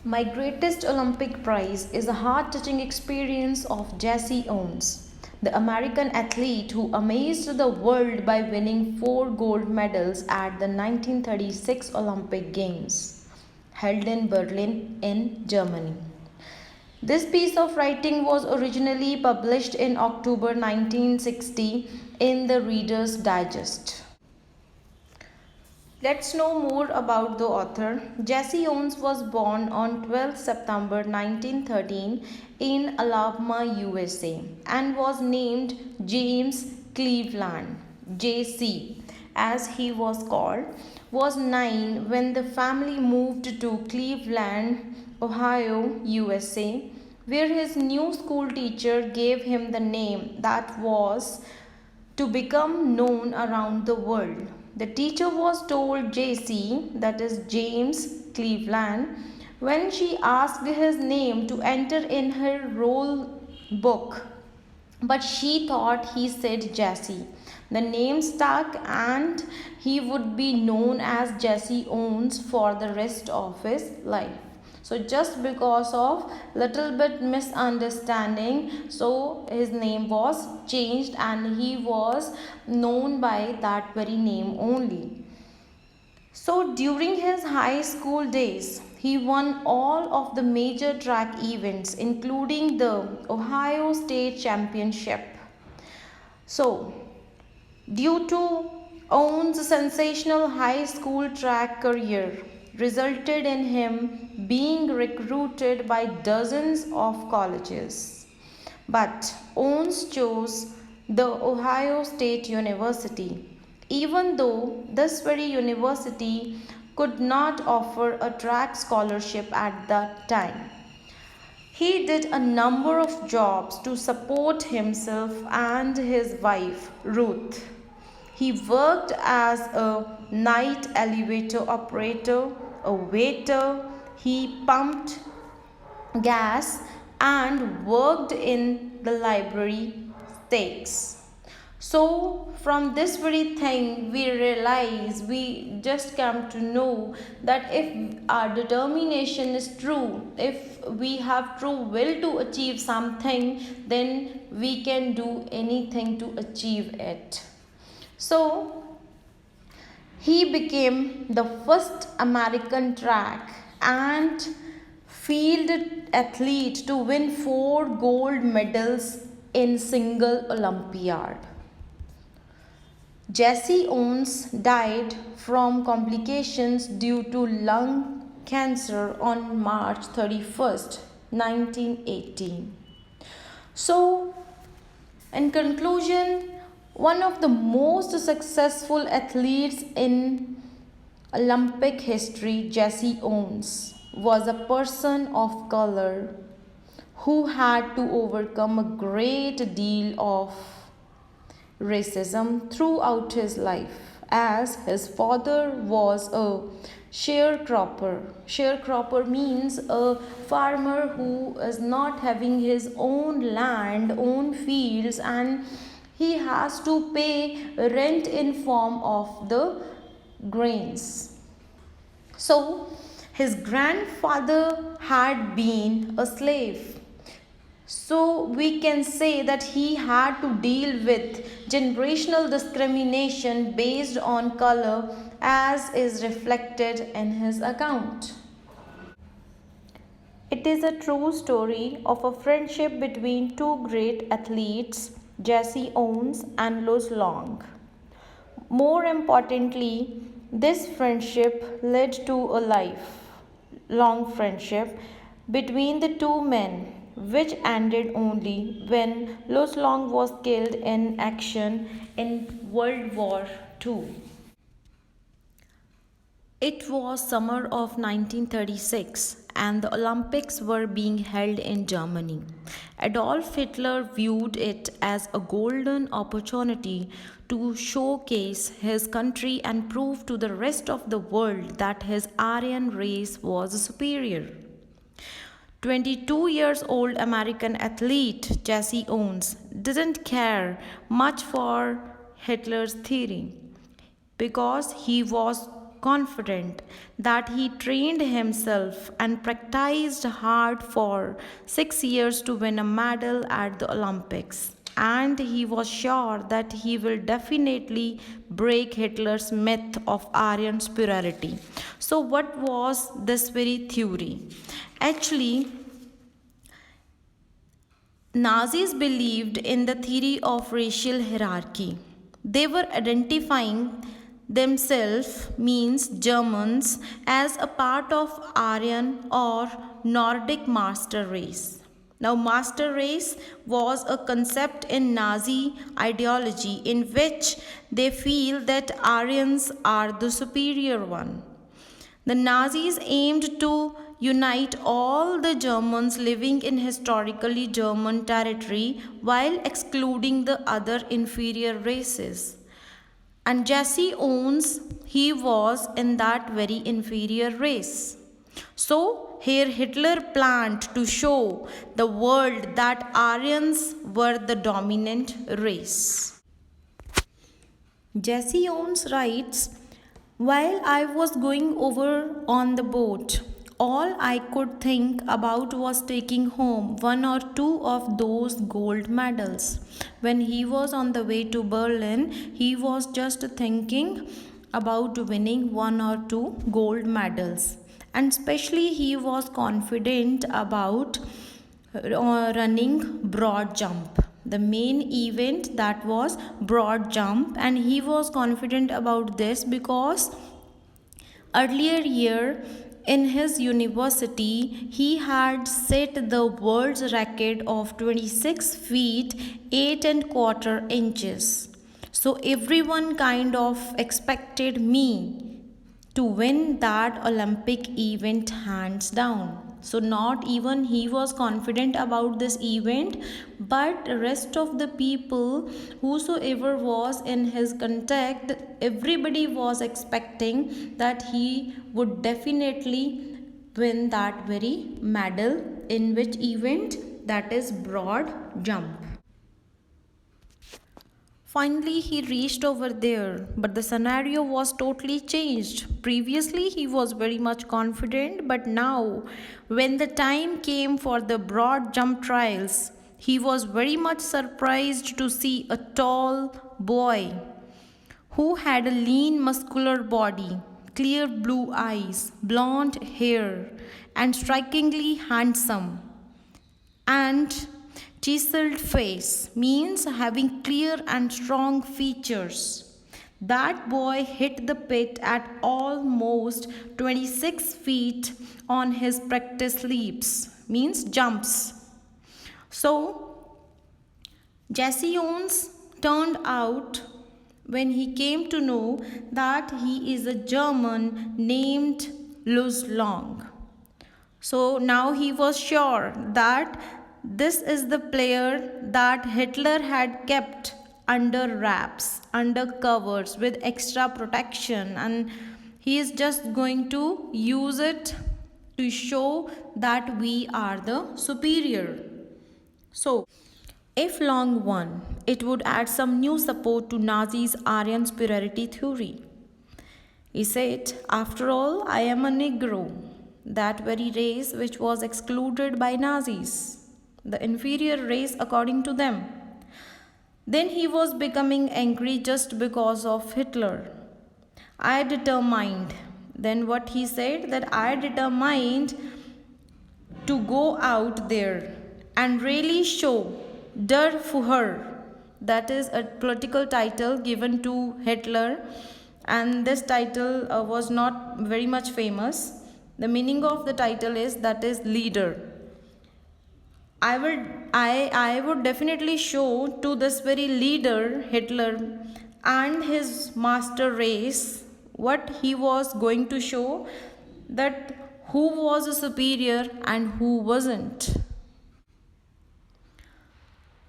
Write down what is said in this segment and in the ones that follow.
My greatest Olympic prize is the heart touching experience of Jesse Owens, the American athlete who amazed the world by winning 4 gold medals at the 1936 Olympic Games, held in Berlin, in Germany. This piece of writing was originally published in October 1960 in the Reader's Digest. Let's know more about the author. Jesse Owens was born on 12 September 1913 in Alabama, USA, and was named James Cleveland, JC, as he was called. Was 9 when the family moved to Cleveland, Ohio, USA, where his new school teacher gave him the name that was to become known around the world. The teacher was told JC, that is James Cleveland, when she asked his name to enter in her roll book, but she thought he said Jesse. The name stuck and he would be known as Jesse Owens for the rest of his life. So just because of little bit misunderstanding, so his name was changed and he was known by that very name only. So during his high school days, he won all of the major track events, including the Ohio State Championship. So, due to Owens' sensational high school track career, resulted in him being recruited by dozens of colleges. But Owens chose the Ohio State University, even though this very university could not offer a track scholarship at that time. He did a number of jobs to support himself and his wife, Ruth. He worked as a night elevator operator, a waiter, he pumped gas and worked in the library stakes. So, from this very thing, we realize, we just come to know that if our determination is true, if we have true will to achieve something, then we can do anything to achieve it. So, he became the first American track and field athlete to win 4 gold medals in single Olympiad. Jesse Owens died from complications due to lung cancer on March 31st, 1918. So, in conclusion, one of the most successful athletes in Olympic history, Jesse Owens, was a person of color who had to overcome a great deal of racism throughout his life, as his father was a sharecropper. Sharecropper means a farmer who is not having his own land, own fields, and he has to pay rent in form of the grains. So his grandfather had been a slave, so we can say that he had to deal with generational discrimination based on color, as is reflected in his account. It is a true story of a friendship between two great athletes, Jesse Owens and Louis Long. More importantly, this friendship led to a lifelong friendship between the two men, which ended only when Louis Long was killed in action in World War II. It was summer of 1936 and the Olympics were being held in Germany. Adolf Hitler viewed it as a golden opportunity to showcase his country and prove to the rest of the world that his Aryan race was superior. 22 years old American athlete Jesse Owens didn't care much for Hitler's theory because he was confident that he trained himself and practiced hard for 6 years to win a medal at the Olympics. And he was sure that he will definitely break Hitler's myth of Aryan superiority. So, what was this very theory? Actually, Nazis believed in the theory of racial hierarchy. They were identifying themselves, means Germans, as a part of Aryan or Nordic master race. Now, master race was a concept in Nazi ideology in which they feel that Aryans are the superior one. The Nazis aimed to unite all the Germans living in historically German territory while excluding the other inferior races. And Jesse Owens, he was in that very inferior race. So, here Hitler planned to show the world that Aryans were the dominant race. Jesse Owens writes, while I was going over on the boat, all I could think about was taking home one or two of those gold medals. When he was on the way to Berlin, he was just thinking about winning one or two gold medals. And especially, he was confident about running broad jump, the main event that was broad jump, and he was confident about this because earlier year in his university he had set the world's record of 26 feet 8 and quarter inches. So everyone kind of expected me to win that Olympic event hands down. So not even he was confident about this event, but rest of the people, whosoever was in his contact, everybody was expecting that he would definitely win that very medal. In which event? That is broad jump. Finally, he reached over there, but the scenario was totally changed. Previously, he was very much confident, but now, when the time came for the broad jump trials, he was very much surprised to see a tall boy who had a lean, muscular body, clear blue eyes, blonde hair, and strikingly handsome. And chiseled face means having clear and strong features. That boy hit the pit at almost 26 feet on his practice leaps, means jumps. So, Jesse Owens turned out when he came to know that he is a German named Luz Long. So now he was sure that this is the player that Hitler had kept under wraps, under covers with extra protection, and he is just going to use it to show that we are the superior. So, if Long won, it would add some new support to Nazis' Aryan superiority theory. He said, after all, I am a Negro, that very race which was excluded by Nazis, the inferior race according to them. Then he was becoming angry just because of Hitler. I determined, then what he said, that I determined to go out there and really show Der Führer, that is a political title given to Hitler, and this title was not very much famous. The meaning of the title is that is leader. I would definitely show to this very leader Hitler and his master race what he was going to show, that who was a superior and who wasn't.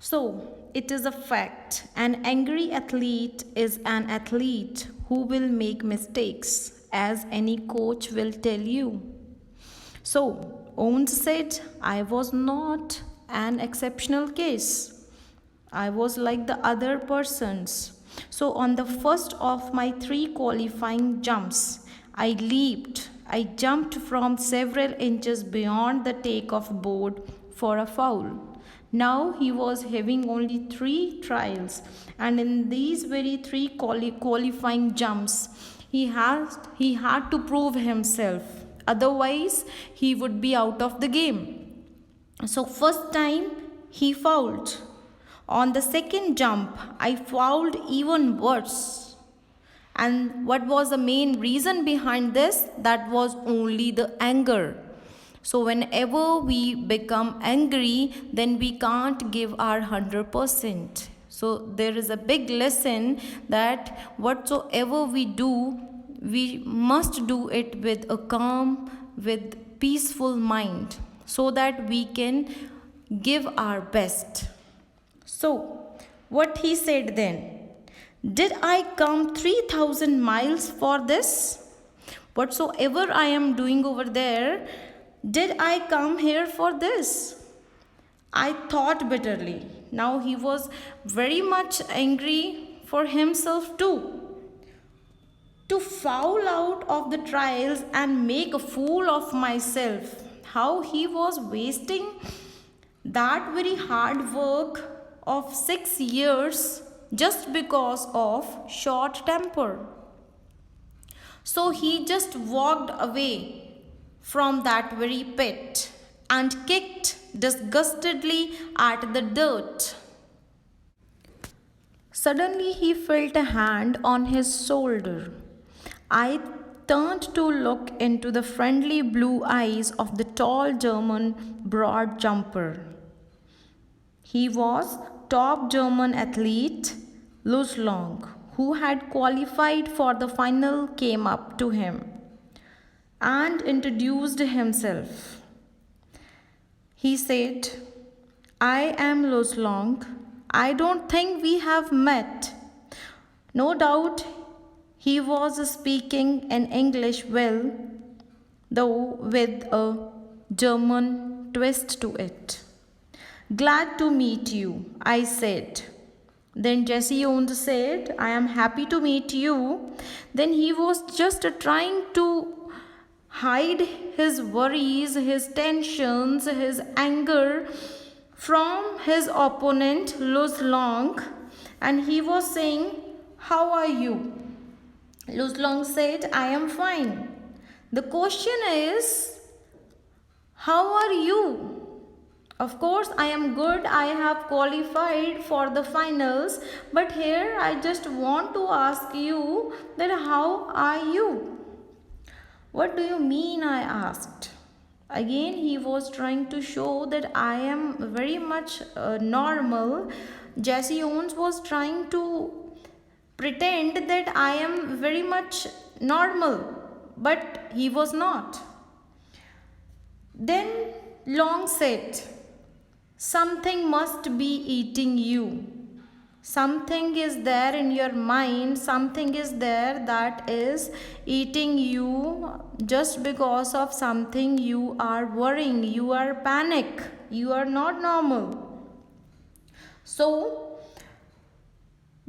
So, it is a fact. An angry athlete is an athlete who will make mistakes, as any coach will tell you. So, Owens said, I was not an exceptional case. I was like the other persons. So, on the first of my 3 qualifying jumps, I leaped. I jumped from several inches beyond the takeoff board for a foul. Now he was having only three trials, and in these very three qualifying jumps, he had to prove himself. Otherwise, he would be out of the game. So, first time he fouled. On the second jump, I fouled even worse. And what was the main reason behind this? That was only the anger. So, whenever we become angry, then we can't give our 100%. So, there is a big lesson that whatsoever we do, we must do it with a calm, with peaceful mind, so that we can give our best. So, what he said then? Did I come 3,000 miles for this? Whatsoever I am doing over there, did I come here for this? I thought bitterly. Now he was very much angry for himself too. To foul out of the trials and make a fool of myself. How he was wasting that very hard work of 6 years just because of short temper. So he just walked away from that very pit and kicked disgustedly at the dirt. Suddenly he felt a hand on his shoulder. I turned to look into the friendly blue eyes of the tall German broad jumper. He was top German athlete Luslang, who had qualified for the final, came up to him and introduced himself. He said, I am Luslang. I don't think we have met. No doubt he was speaking in English well, though with a German twist to it. Glad to meet you, I said. Then Jesse Owens said, I am happy to meet you. Then he was just trying to hide his worries, his tensions, his anger from his opponent, Luz Long. And he was saying, how are you? Luz Long said, I am fine. The question is, how are you? Of course, I am good. I have qualified for the finals. But here I just want to ask you that how are you? What do you mean? I asked. Again, he was trying to show that I am very much normal. Jesse Owens was trying to pretend that I am very much normal. But he was not. Then Long said, something must be eating you. Something is there in your mind, something is there that is eating you just because of something you are worrying, you are panic, you are not normal. So,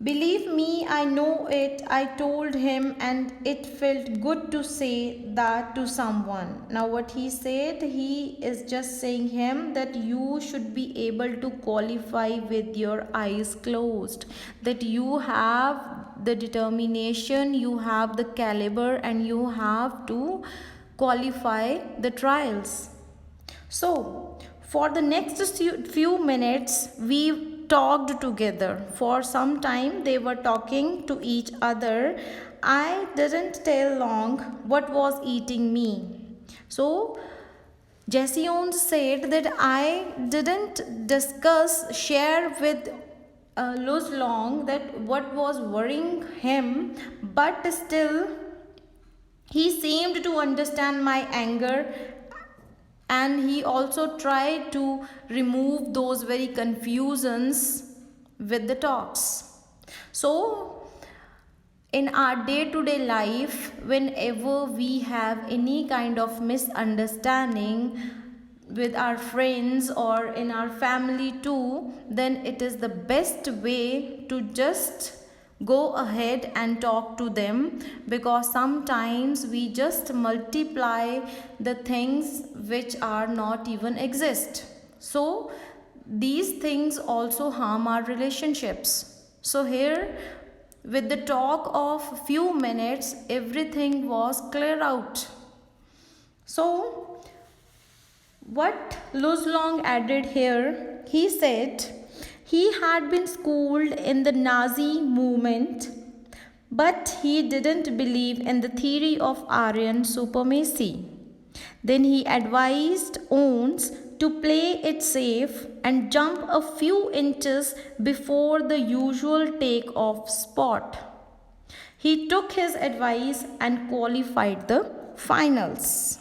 believe me, I know it, I told him, and it felt good to say that to someone. Now, what he said, he is just saying him that you should be able to qualify with your eyes closed, that you have the determination, you have the caliber, and you have to qualify the trials. So, for the next few minutes, we talked together. For some time, they were talking to each other. I didn't tell Long what was eating me. So, Jesse Owens said that I didn't share with Luz Long that what was worrying him, but still he seemed to understand my anger, and he also tried to remove those very confusions with the talks. So, in our day-to-day life, whenever we have any kind of misunderstanding with our friends or in our family too, then it is the best way to just go ahead and talk to them, because sometimes we just multiply the things which are not even exist. So these things also harm our relationships. So here, with the talk of few minutes, everything was clear out. So what Luz Long added here, he said he had been schooled in the Nazi movement, but he didn't believe in the theory of Aryan supremacy. Then he advised Owens to play it safe and jump a few inches before the usual take-off spot. He took his advice and qualified the finals.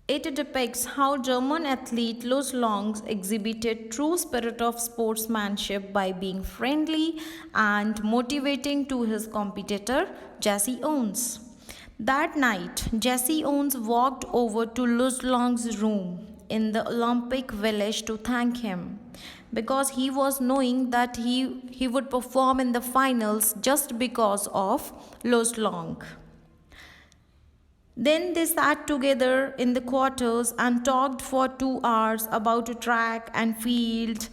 It depicts how German athlete Lutz Longs exhibited true spirit of sportsmanship by being friendly and motivating to his competitor Jesse Owens. That night, Jesse Owens walked over to Lutz Long's room in the Olympic Village to thank him, because he was knowing that he would perform in the finals just because of Lutz Long. Then they sat together in the quarters and talked for 2 hours about a track and field,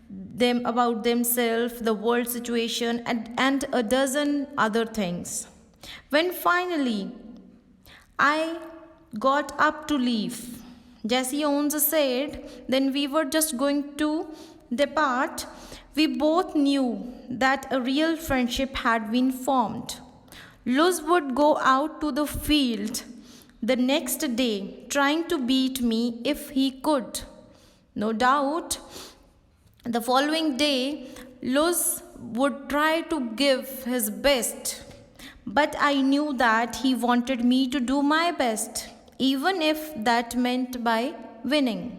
them about themselves, the world situation, and a dozen other things. When finally I got up to leave, Jesse Owens said, then we were just going to depart. We both knew that a real friendship had been formed. Luz would go out to the field the next day trying to beat me if he could. No doubt, the following day, Luz would try to give his best, but I knew that he wanted me to do my best, even if that meant by winning.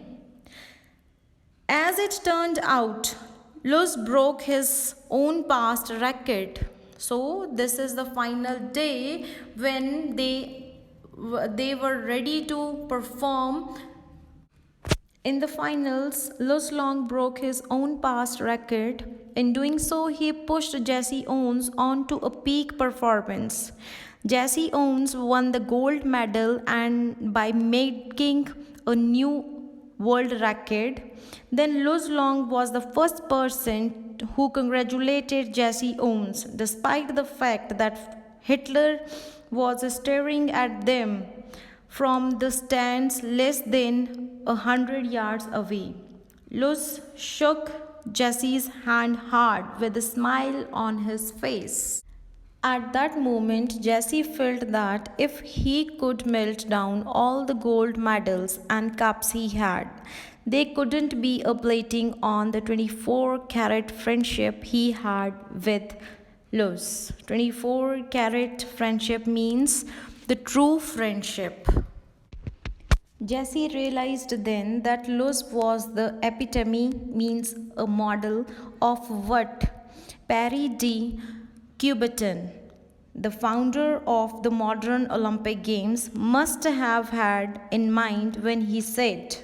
As it turned out, Luz broke his own past record. So this is the final day when they were ready to perform in the finals. Luz Long broke his own past record. In doing so, he pushed Jesse Owens on to a peak performance. Jesse Owens won the gold medal and by making a new world record. Then Luz Long was the first person who congratulated Jesse Owens, despite the fact that Hitler was staring at them from the stands less than 100 yards away. Luz shook Jesse's hand hard with a smile on his face. At that moment, Jesse felt that if he could melt down all the gold medals and cups he had, they couldn't be a plating on the 24-carat friendship he had with Luz. 24-carat friendship means the true friendship. Jesse realized then that Luz was the epitome, means a model, of what Paris de Coubertin, the founder of the modern Olympic Games, must have had in mind when he said,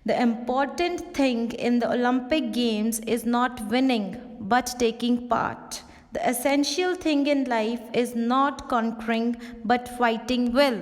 "The important thing in the Olympic Games is not winning, but taking part. The essential thing in life is not conquering, but fighting well."